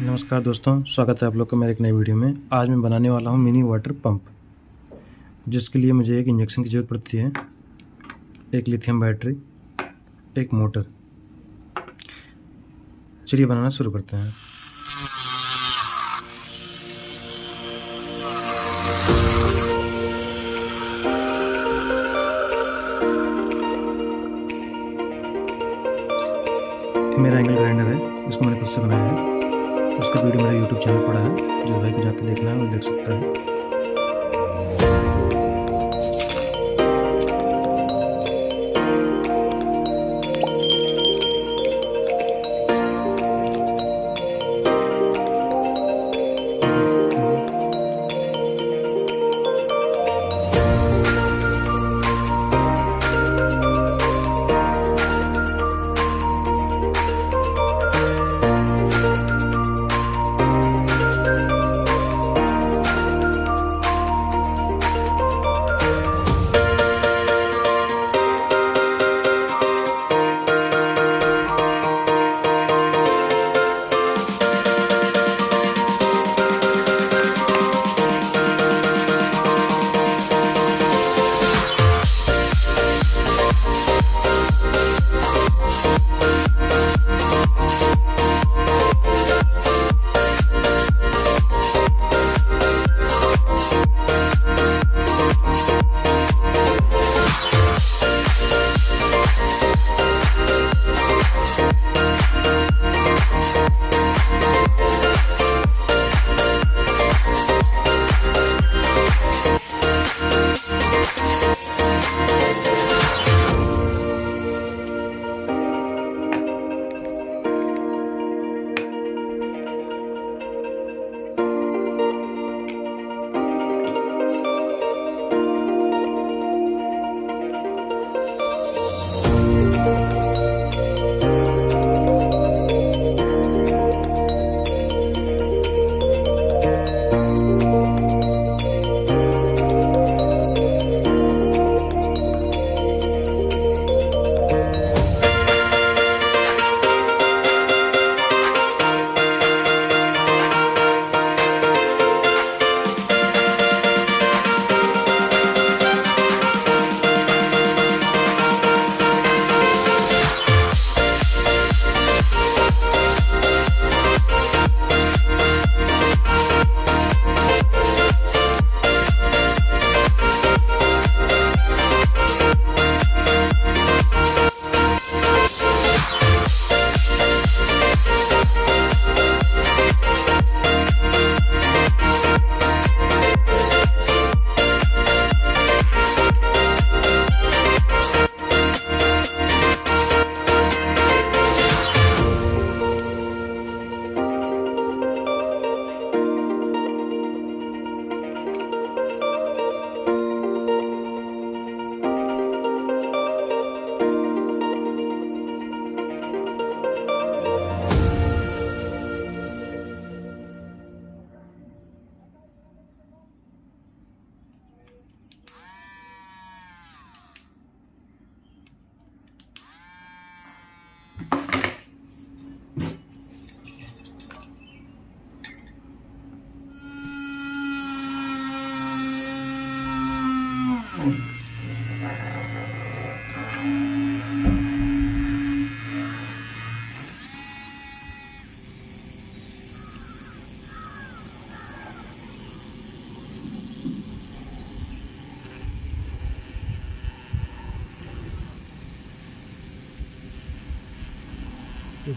नमस्कार दोस्तों, स्वागत है आप लोग का मेरे एक नई वीडियो में। आज मैं बनाने वाला हूँ मिनी वाटर पंप, जिसके लिए मुझे एक इंजेक्शन की ज़रूरत पड़ती है, एक लिथियम बैटरी, एक मोटर। चलिए बनाना शुरू करते हैं। मेरा एंगल ग्राइंडर है, इसको मैंने खुद से बनाया है। उसका वीडियो मेरे यूट्यूब चैनल पड़ा है, जिस भाई को जाके देखना है वो देख सकता है।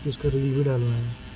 इसका रील भी डालना है।